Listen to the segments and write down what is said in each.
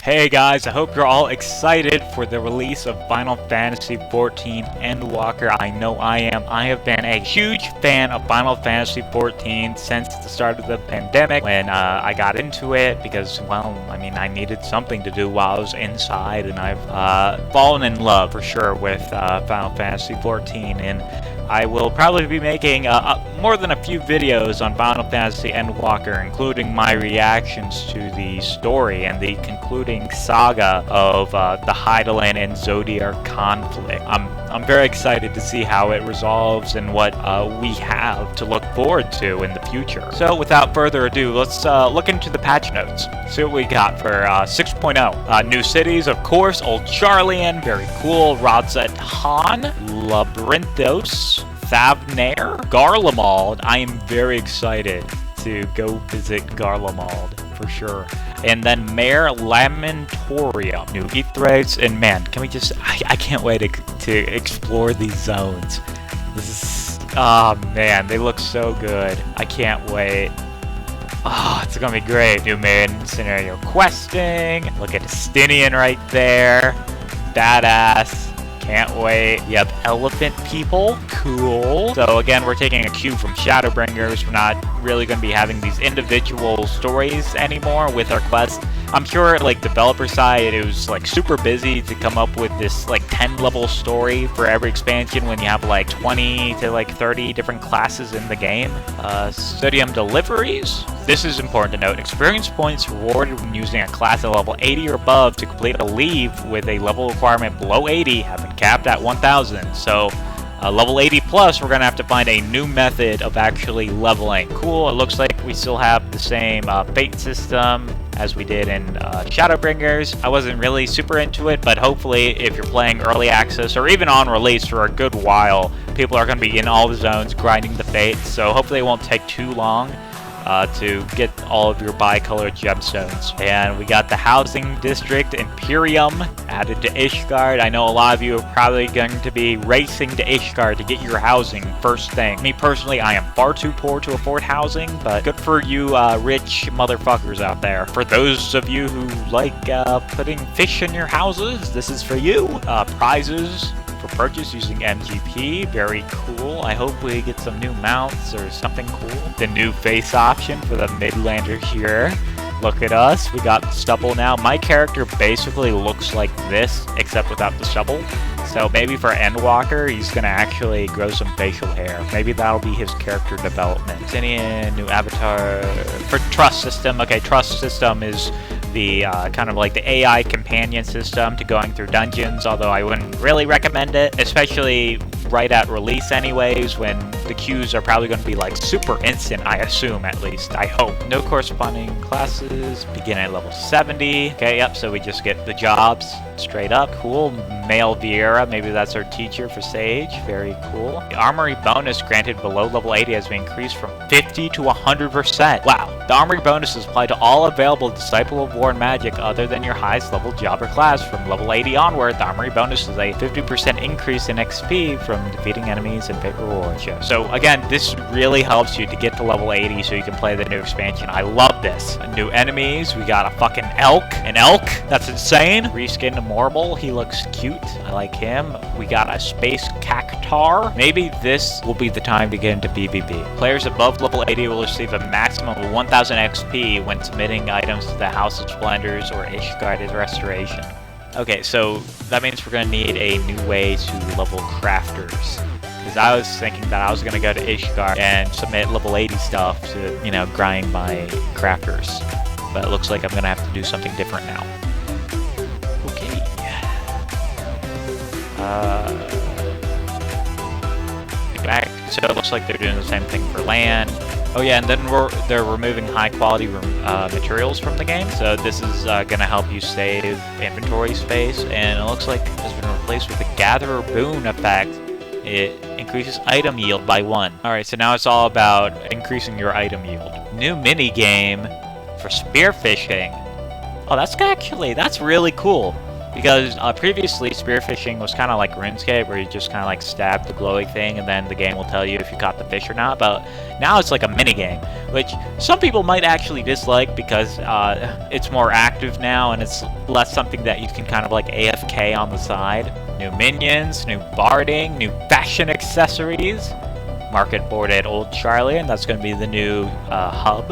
Hey guys, I hope you're all excited for the release of Final Fantasy XIV Endwalker. I know I am. I have been a huge fan of Final Fantasy XIV since the start of the pandemic when I got into it because, well, I mean, I needed something to do while I was inside, and I've fallen in love for sure with Final Fantasy XIV, and I will probably be making more than a few videos on Final Fantasy Endwalker, including my reactions to the story and the concluding saga of the Hydaelyn and Zodiac conflict. I'm very excited to see how it resolves and what we have to look forward to in the future. So without further ado, let's look into the patch notes. See what we got for 6.0. New cities, of course. Old Charlian, very cool. Radzet Han, Labyrinthos, Thavnair, Garlemald. I am very excited to go visit Garlemald for sure. And then Mare Lamentorium, New Ethrates, and man, can we just, I can't wait to explore these zones. This is, oh man, they look so good. I can't wait. Oh, it's gonna be great. New main scenario questing. Look at Estinian right there. Badass. Can't wait. Yep, elephant people. Cool. So again, we're taking a cue from Shadowbringers. We're not really going to be having these individual stories anymore with our quests. I'm sure, like, developer side, it was, like, super busy to come up with this, like, 10-level story for every expansion when you have, like, 20 to, like, 30 different classes in the game. Sodium deliveries. This is important to note. Experience points rewarded when using a class at level 80 or above to complete a leave with a level requirement below 80 have been capped at 1,000. So, level 80 plus, we're going to have to find a new method of actually leveling. Cool, it looks like we still have the same fate system as we did in Shadowbringers. I wasn't really super into it, but hopefully if you're playing early access or even on release for a good while, people are going to be in all the zones grinding the fates, so hopefully it won't take too long to get all of your bi-colored gemstones. And we got the housing district Imperium added to Ishgard. I know a lot of you are probably going to be racing to Ishgard to get your housing first thing. Me personally, I am far too poor to afford housing, but good for you rich motherfuckers out there. For those of you who like putting fish in your houses, this is for you. Prizes for purchase using MGP, very cool. I hope we get some new mounts or something cool. The new face option for the Midlander here. Look at us, we got stubble now. My character basically looks like this, except without the stubble. So maybe for Endwalker, he's gonna actually grow some facial hair. Maybe that'll be his character development. Tinian, new avatar for trust system. Okay, trust system is the kind of like the AI companion system to going through dungeons, although I wouldn't really recommend it, especially right at release anyways, when the queues are probably going to be like super instant, I assume, at least, I hope. No corresponding classes, begin at level 70. Okay, yep, so we just get the jobs straight up. Cool. Male Vieira, maybe that's our teacher for Sage. Very cool. The Armory Bonus granted below level 80 has been increased from 50 to 100%. Wow. The Armory Bonus is applied to all available Disciple of War and Magic other than your highest level job or class. From level 80 onward, the Armory Bonus is a 50% increase in XP from defeating enemies and fate rewards. So again, this really helps you to get to level 80 so you can play the new expansion. I love this. New enemies, we got a fucking elk. An elk? That's insane. Reskin Morble, he looks cute. I like him. We got a space cactar. Maybe this will be the time to get into PvP. Players above level 80 will receive a maximum of 1000 XP when submitting items to the House of Splendors or Ishgard's Restoration. Okay, so that means we're going to need a new way to level crafters. Because I was thinking that I was going to go to Ishgard and submit level 80 stuff to, you know, grind my crafters. But it looks like I'm going to have to do something different now. Okay. Back. So it looks like they're doing the same thing for land. Oh yeah, and then they're removing high-quality materials from the game. So this is going to help you save inventory space. And it looks like it's been replaced with a Gatherer Boon effect. It increases item yield by 1. Alright, so now it's all about increasing your item yield. New mini-game for spearfishing. Oh, that's really cool. Because previously, spearfishing was kind of like RuneScape, where you just kind of like stab the glowing thing, and then the game will tell you if you caught the fish or not. But now it's like a mini game, which some people might actually dislike because it's more active now, and it's less something that you can kind of like AFK on the side. New minions, new barding, new fashion accessories. Market board at Old Charlie, and that's going to be the new hub.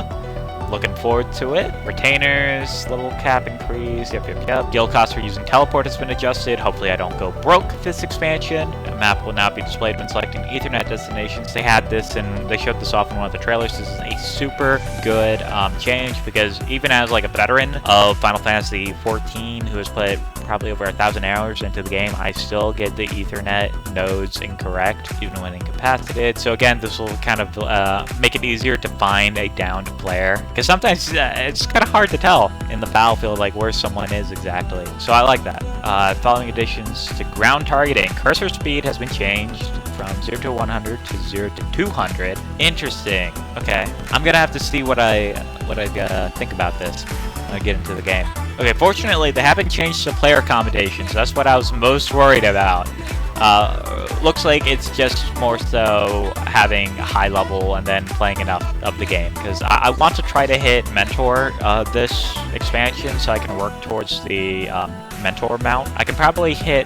Looking forward to it. Retainers, level cap increase, yep. Guild cost for using teleport has been adjusted. Hopefully I don't go broke this expansion. A map will now be displayed when selecting Ethernet destinations. They had this and they showed this off in one of the trailers. This is a super good change, because even as like a veteran of Final Fantasy 14 who has played probably over 1,000 hours into the game, I still get the Ethernet nodes incorrect even when incapacitated. So again, this will kind of make it easier to find a downed player, because sometimes it's kind of hard to tell in the battlefield like where someone is exactly. So I like that. Following additions to ground targeting. Cursor speed has been changed from 0 to 100 to 0 to 200. Interesting. Okay, I'm gonna have to see what I think about this when I get into the game. Okay, fortunately they haven't changed the player accommodations. That's what I was most worried about. Looks like it's just more so having a high level and then playing enough of the game, because I want to try to hit mentor this expansion so I can work towards the mentor mount. I can definitely hit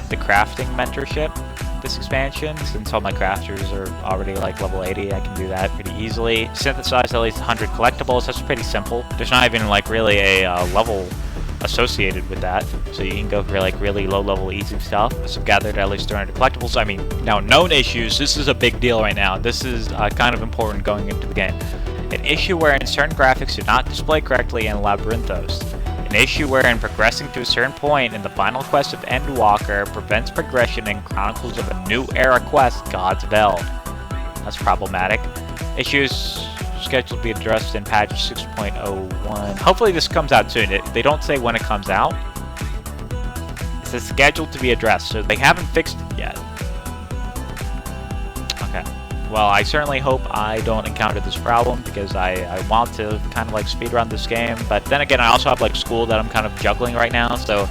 the crafting mentorship this expansion, since all my crafters are already like level 80. I can do that pretty easily. Synthesize at least 100 collectibles. That's pretty simple. There's not even like really a level associated with that, so you can go for like really low level easy stuff. So I've gathered at least 300 collectibles. I mean, now known issues, this is a big deal right now. This is kind of important going into the game. An issue wherein certain graphics do not display correctly in Labyrinthos. An issue wherein progressing to a certain point in the final quest of Endwalker prevents progression in Chronicles of a New Era quest, God's Veld. That's problematic. Issues scheduled to be addressed in patch 6.01. Hopefully this comes out soon. They don't say when it comes out. It says scheduled to be addressed, so they haven't fixed it yet. Okay. Well, I certainly hope I don't encounter this problem, because I want to kind of like speedrun this game. But then again, I also have like school that I'm kind of juggling right now, so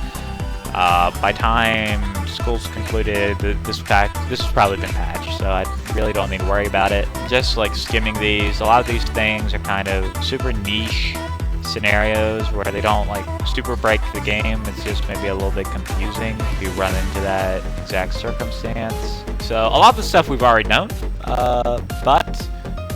by time school's concluded, this has probably been patched, so I really don't need to worry about it. Just like skimming these, a lot of these things are kind of super niche scenarios where they don't like super break the game. It's just maybe a little bit confusing if you run into that exact circumstance. So a lot of the stuff we've already known, but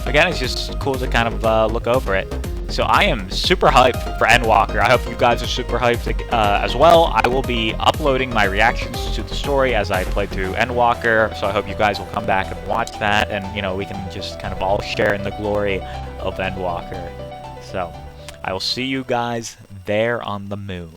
again, it's just cool to kind of look over it. So I am super hyped for Endwalker. I hope you guys are super hyped as well. I will be uploading my reactions to the story as I play through Endwalker, so I hope you guys will come back and watch that, and you know, we can just kind of all share in the glory of Endwalker. So I will see you guys there on the moon.